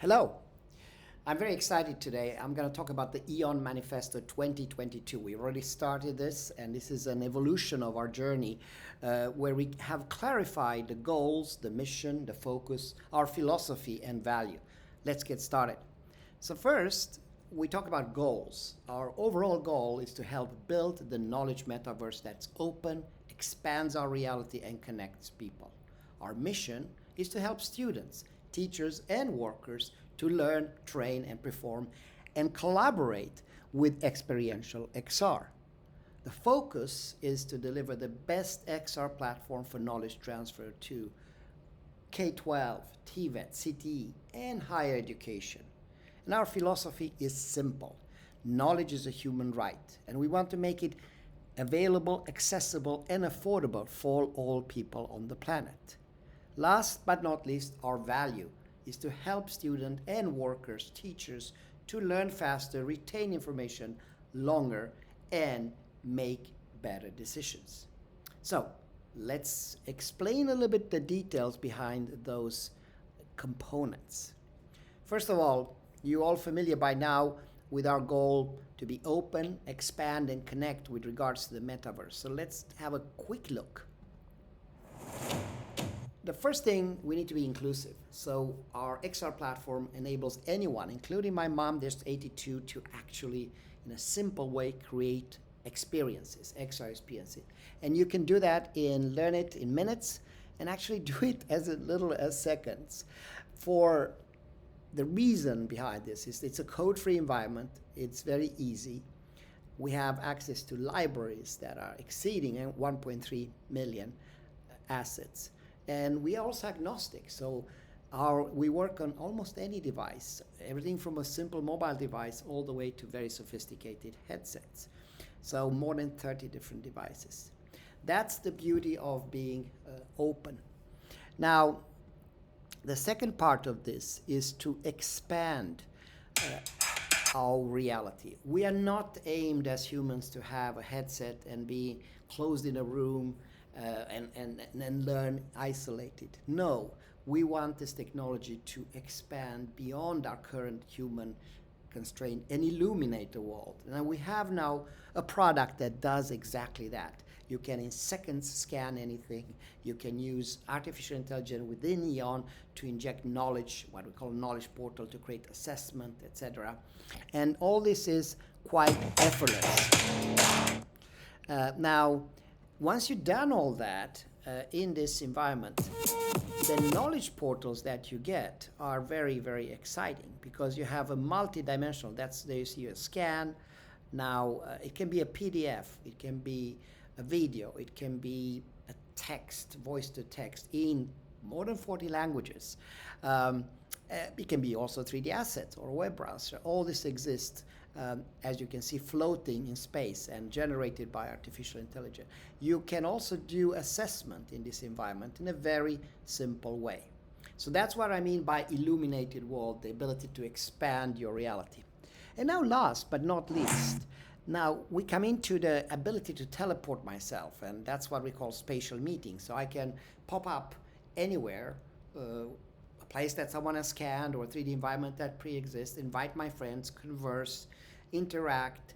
Hello, I'm very excited today. I'm going to talk about the EON Manifesto 2022. We already started this, and this is an evolution of our journey where we have clarified the goals, the mission, the focus, our philosophy, and value. Let's get started. So first, we talk about goals. Our overall goal is to help build the knowledge metaverse that's open, expands our reality, and connects people. Our mission is to help students, teachers, and workers to learn, train, and perform, and collaborate with experiential XR. The focus is to deliver the best XR platform for knowledge transfer to K-12, TVET, CTE, and higher education. And our philosophy is simple. Knowledge is a human right, and we want to make it available, accessible, and affordable for all people on the planet. Last but not least, our value is to help students and workers, teachers, to learn faster, retain information longer, and make better decisions. So let's explain a little bit the details behind those components. First of all, you're all familiar by now with our goal to be open, expand, and connect with regards to the metaverse. So let's have a quick look. The first thing, we need to be inclusive. So our XR platform enables anyone, including my mom, there's 82, to actually, in a simple way, create experiences, XR experiences. And you can do that learn it in minutes, and actually do it as little as seconds. For the reason behind this is it's a code-free environment. It's very easy. We have access to libraries that are exceeding 1.3 million assets. And we are also agnostic, so we work on almost any device, everything from a simple mobile device all the way to very sophisticated headsets. So more than 30 different devices. That's the beauty of being open. Now, the second part of this is to expand our reality. We are not aimed as humans to have a headset and be closed in a room and learn isolated. No, we want this technology to expand beyond our current human constraint and illuminate the world. And we have now a product that does exactly that. You can in seconds scan anything. You can use artificial intelligence within EON to inject knowledge, what we call knowledge portal, to create assessment, etc. And all this is quite effortless. Now, once you've done all that in this environment, the knowledge portals that you get are very, very exciting because you have a multi-dimensional. There you see a scan. Now, it can be a PDF, it can be a video, it can be a text, voice to text in more than 40 languages. It can be also 3D assets or a web browser. All this exists, as you can see, floating in space and generated by artificial intelligence. You can also do assessment in this environment in a very simple way. So that's what I mean by illuminated world, the ability to expand your reality. And now last but not least, now we come into the ability to teleport myself, and that's what we call spatial meetings. So I can pop up anywhere, a place that someone has scanned or a 3D environment that pre-exists, invite my friends, converse, interact,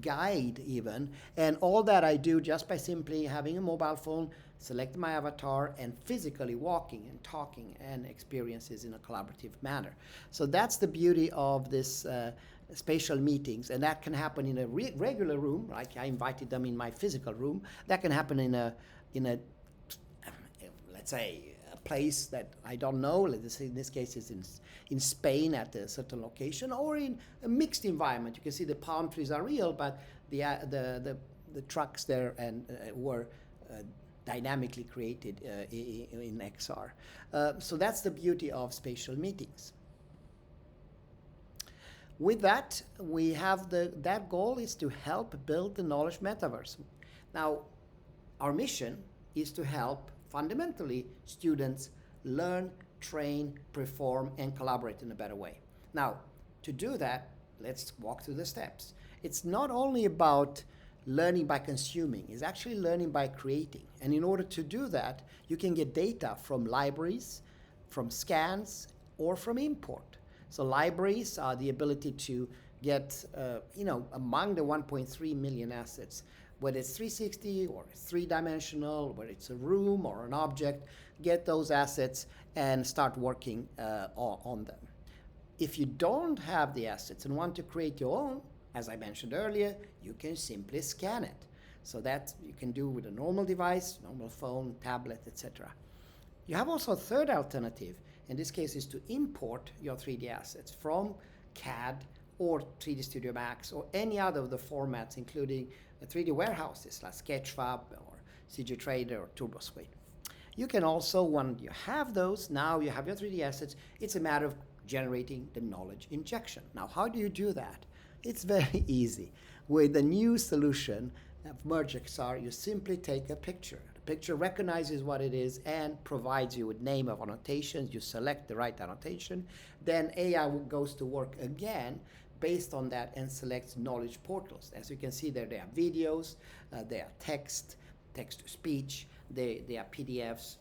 guide even, and all that I do just by simply having a mobile phone, selecting my avatar, and physically walking and talking and experiences in a collaborative manner. So that's the beauty of this spatial meetings, and that can happen in a regular room, like I invited them in my physical room. That can happen in a let's say, a place that I don't know. Let's say in this case it's in Spain at a certain location, or in a mixed environment. You can see the palm trees are real, but the trucks there were dynamically created in XR. So that's the beauty of spatial meetings. With that, we have that goal is to help build the knowledge metaverse. Now, our mission is to help fundamentally students learn, train, perform, and collaborate in a better way. Now, to do that, let's walk through the steps. It's not only about learning by consuming, it's actually learning by creating. And in order to do that, you can get data from libraries, from scans, or from import. So libraries are the ability to get, among the 1.3 million assets, whether it's 360 or it's three-dimensional, whether it's a room or an object, get those assets and start working on them. If you don't have the assets and want to create your own, as I mentioned earlier, you can simply scan it. So that you can do with a normal device, normal phone, tablet, etc. You have also a third alternative. In this case is to import your 3D assets from CAD or 3D Studio Max or any other of the formats, including 3D warehouses like Sketchfab or CG Trader or TurboSuite. You can also, when you have those, now you have your 3D assets, it's a matter of generating the knowledge injection. Now, how do you do that? It's very easy. With the new solution of MergeXR, you simply take a picture. The picture recognizes what it is and provides you with name of annotations. You select the right annotation. Then AI goes to work again based on that and selects knowledge portals. As you can see there are videos, there are text to speech, there are PDFs,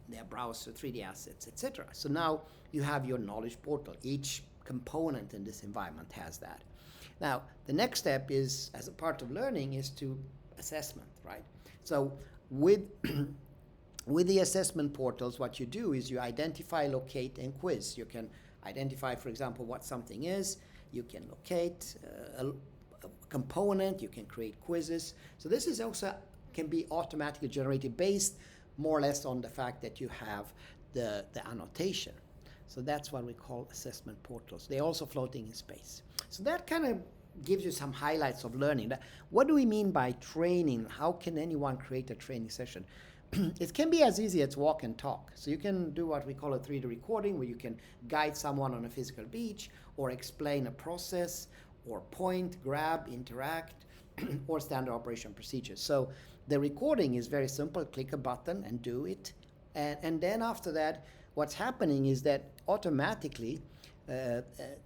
there are browser 3D assets, etc. So now you have your knowledge portal. Each component in this environment has that. Now, the next step is, as a part of learning, is to assessment, right? So with the assessment portals, what you do is you identify, locate, and quiz. You can identify, for example, what something is. You can locate a component. You can create quizzes. So this is also can be automatically generated based more or less on the fact that you have the annotation. So that's what we call assessment portals. They're also floating in space. So that kind of gives you some highlights of learning. What do we mean by training? How can anyone create a training session? It can be as easy as walk and talk. So you can do what we call a 3D recording, where you can guide someone on a physical beach or explain a process or point, grab, interact, or standard operation procedures. So the recording is very simple. Click a button and do it. And then after that, what's happening is that automatically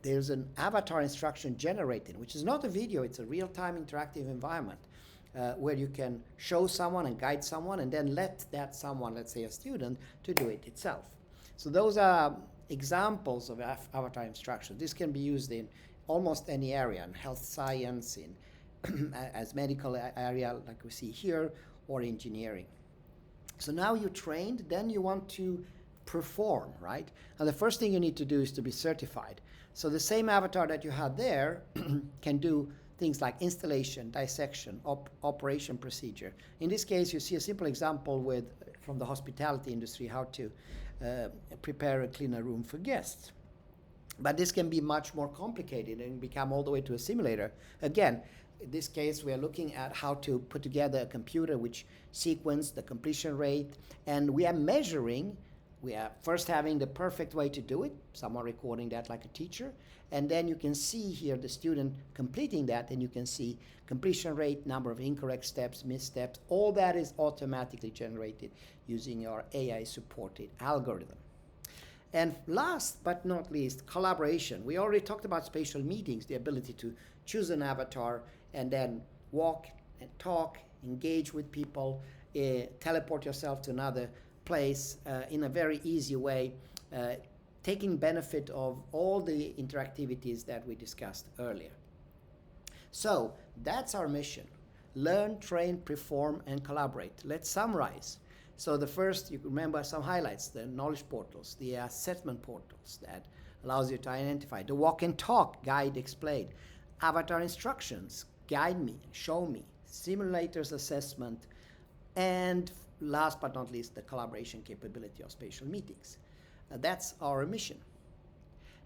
there's an avatar instruction generated, which is not a video, it's a real-time interactive environment where you can show someone and guide someone and then let that someone, let's say a student, to do it itself. So those are examples of avatar instruction. This can be used in almost any area, in health science, in as medical area like we see here, or engineering. So now you're trained, then you want to perform, right? And the first thing you need to do is to be certified. So the same avatar that you had there can do things like installation, dissection, operation procedure. In this case, you see a simple example from the hospitality industry, how to prepare and clean a room for guests. But this can be much more complicated and become all the way to a simulator. Again, in this case, we are looking at how to put together a computer which sequence the completion rate, and we are measuring. We are first having the perfect way to do it, someone recording that like a teacher, and then you can see here the student completing that, and you can see completion rate, number of incorrect steps, missteps, all that is automatically generated using our AI-supported algorithm. And last but not least, collaboration. We already talked about spatial meetings, the ability to choose an avatar and then walk and talk, engage with people, teleport yourself to another place in a very easy way, taking benefit of all the interactivities that we discussed earlier. So that's our mission. Learn, train, perform, and collaborate. Let's summarize. So the first, you remember some highlights, the knowledge portals, the assessment portals that allows you to identify, the walk and talk, guide, explain, avatar instructions, guide me, show me, simulators assessment, and last but not least, the collaboration capability of spatial meetings. That's our mission.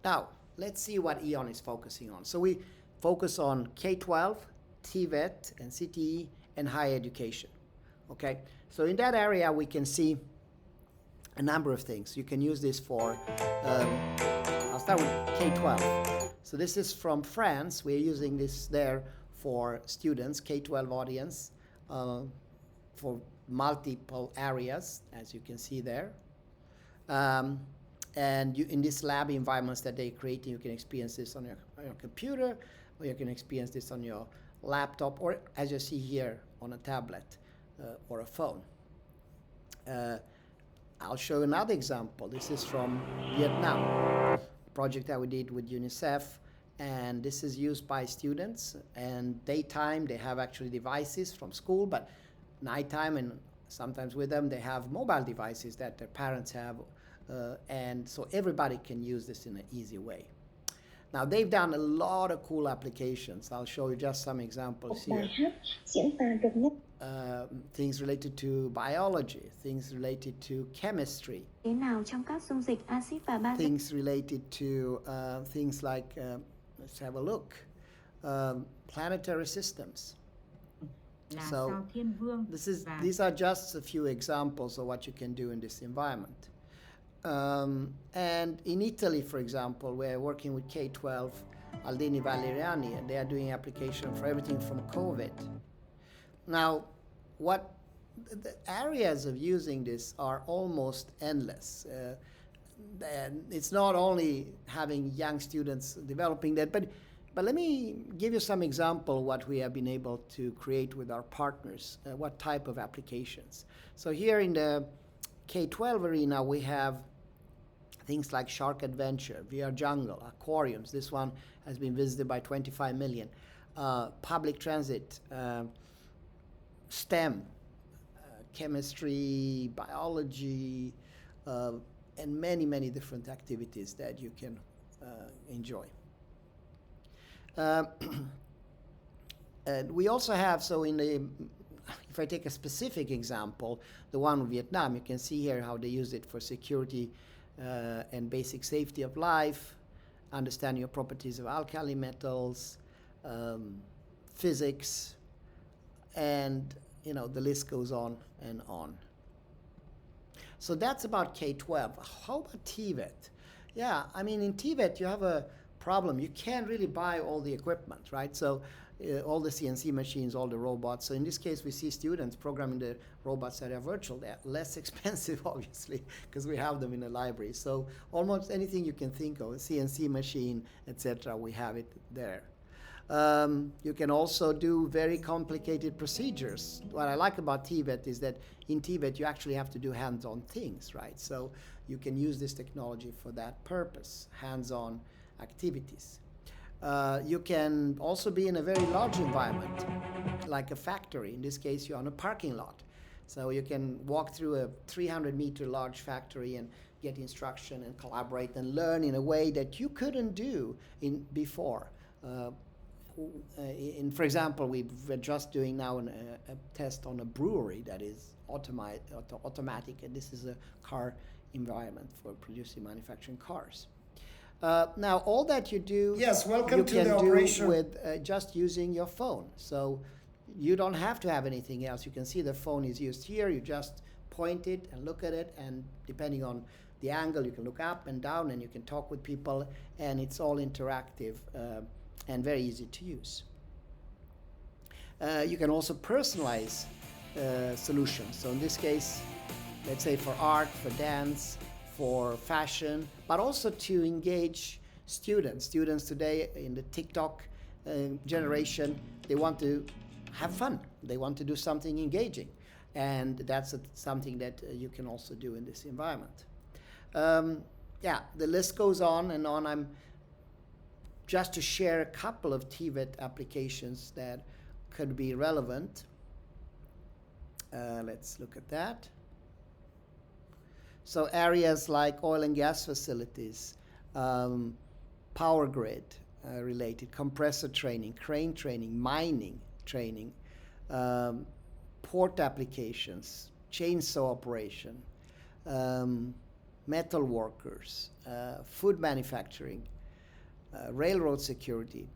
Now, let's see what EON is focusing on. So we focus on K-12, TVET, and CTE, and higher education. Okay, so in that area, we can see a number of things. You can use this for, I'll start with K-12. So this is from France. We're using this there for students, K-12 audience, for multiple areas, as you can see there. And in this lab environments that they're creating, you can experience this on your computer, or you can experience this on your laptop, or as you see here, on a tablet or a phone. I'll show another example. This is from Vietnam, a project that we did with UNICEF, and this is used by students, and daytime they have actually devices from school, but nighttime and sometimes with them they have mobile devices that their parents have, and so everybody can use this in an easy way. Now they've done a lot of cool applications. I'll show you just some examples here. Things related to biology, things related to chemistry, things related to things like, let's have a look, planetary systems. So these are just a few examples of what you can do in this environment. And in Italy, for example, we're working with K-12, Aldini Valeriani, and they are doing application for everything from COVID. Now, what the areas of using this are almost endless. And it's not only having young students developing that, but let me give you some example of what we have been able to create with our partners, what type of applications. So here in the K-12 arena, we have things like Shark Adventure, VR Jungle, aquariums. This one has been visited by 25 million. Public transit, STEM, chemistry, biology, and many, many different activities that you can enjoy. And we also have, so in the, if I take a specific example, the one in Vietnam, you can see here how they use it for security and basic safety of life, understanding of properties of alkali metals, physics, and the list goes on and on. So that's about K-12. How about TVET? Yeah, I mean, in TVET you have a problem. You can't really buy all the equipment, right? So all the CNC machines, all the robots. So in this case, we see students programming the robots that are virtual. They're less expensive, obviously, because we have them in the library. So almost anything you can think of, a CNC machine, etc., we have it there. You can also do very complicated procedures. What I like about TVET is that in TVET you actually have to do hands-on things, right? So you can use this technology for that purpose, hands-on activities. You can also be in a very large environment, like a factory. In this case, you're on a parking lot. So you can walk through a 300-meter large factory and get instruction and collaborate and learn in a way that you couldn't do before. For example, we're just doing now a test on a brewery that is automatic, and this is a car environment for producing, manufacturing cars. Now, all that you do, yes, welcome you to can the do operation with just using your phone. So you don't have to have anything else. You can see the phone is used here. You just point it and look at it, and depending on the angle, you can look up and down, and you can talk with people, and it's all interactive and very easy to use. You can also personalize solutions. So in this case, let's say for art, for dance, for fashion, but also to engage students. Students today in the TikTok generation, they want to have fun. They want to do something engaging. And that's something that you can also do in this environment. Yeah, the list goes on and on. I'm just to share a couple of TVET applications that could be relevant. Let's look at that. So areas like oil and gas facilities, power grid related, compressor training, crane training, mining training, port applications, chainsaw operation, metal workers, food manufacturing, railroad security,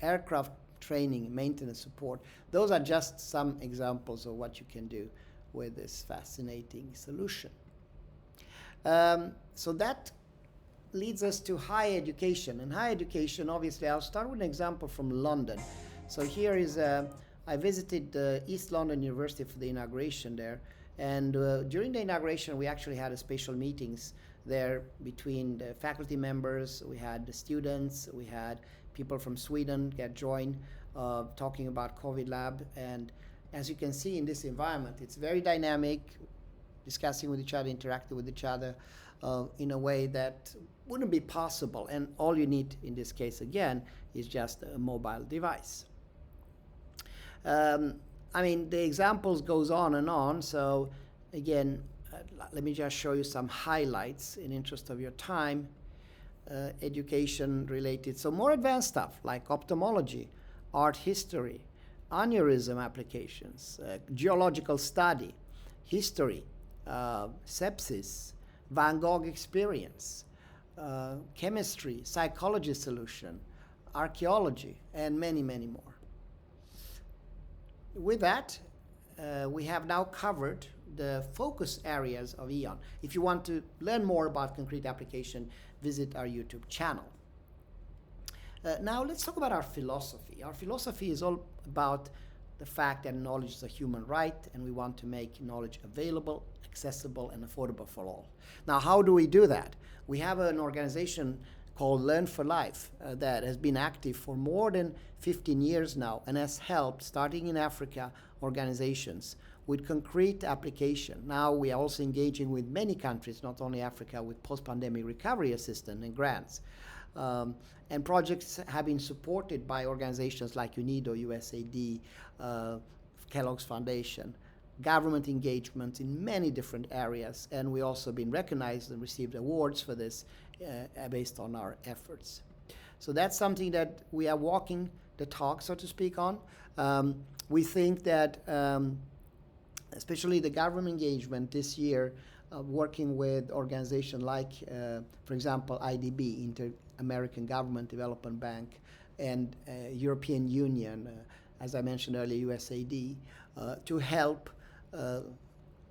aircraft training, maintenance support. Those are just some examples of what you can do with this fascinating solution. So that leads us to higher education. And higher education, obviously, I'll start with an example from London. So here is, I visited East London University for the inauguration there. And during the inauguration, we actually had a special meetings there between the faculty members. We had the students, we had people from Sweden get joined talking about COVID lab. And as you can see in this environment, it's very dynamic. discussing with each other, interacting with each other in a way that wouldn't be possible. And all you need in this case, again, is just a mobile device. I mean, the examples goes on and on. So again, let me just show you some highlights in interest of your time. Education related, so more advanced stuff like ophthalmology, art history, aneurysm applications, geological study, history, sepsis, Van Gogh experience, chemistry, psychology solution, archaeology, and many, many more. With that, we have now covered the focus areas of EON. If you want to learn more about concrete application, visit our YouTube channel. Now let's talk about our philosophy. Our philosophy is all about the fact that knowledge is a human right, and we want to make knowledge available, accessible, and affordable for all. Now, how do we do that? We have an organization called Learn for Life that has been active for more than 15 years now and has helped, starting in Africa, organizations with concrete application. Now we are also engaging with many countries, not only Africa, with post-pandemic recovery assistance and grants. And projects have been supported by organizations like UNIDO, USAID, Kellogg's Foundation, government engagement in many different areas, and we also been recognized and received awards for this based on our efforts. So that's something that we are walking the talk, so to speak, on. We think that especially the government engagement this year, working with organizations like, for example, IDB, Inter-American Government Development Bank, and European Union, as I mentioned earlier, USAID, to help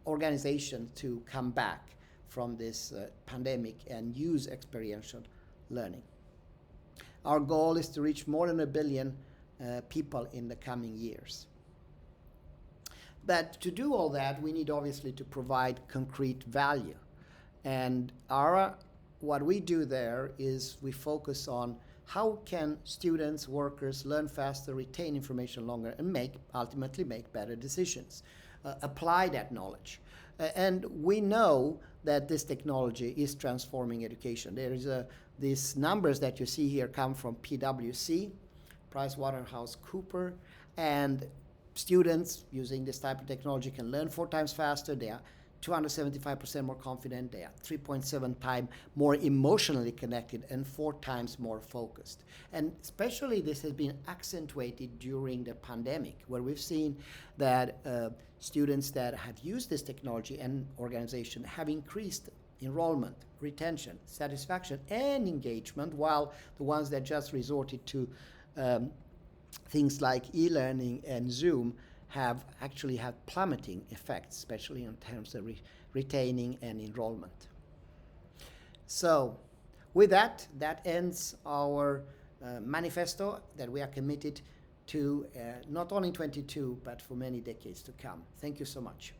organizations to come back from this pandemic and use experiential learning. Our goal is to reach more than 1 billion people in the coming years. But to do all that, we need obviously to provide concrete value. And what we do there is we focus on how can students, workers learn faster, retain information longer, and ultimately make better decisions, apply that knowledge. And we know that this technology is transforming education. There is these numbers that you see here come from PwC, PricewaterhouseCoopers, and students using this type of technology can learn 4 times faster. They are 275% more confident. They are 3.7 times more emotionally connected and 4 times more focused. And especially this has been accentuated during the pandemic, where we've seen that students that have used this technology and organization have increased enrollment, retention, satisfaction, and engagement, while the ones that just resorted to things like e-learning and Zoom have actually had plummeting effects, especially in terms of retaining and enrollment. So with that ends our manifesto that we are committed to not only in 22, but for many decades to come. Thank you so much.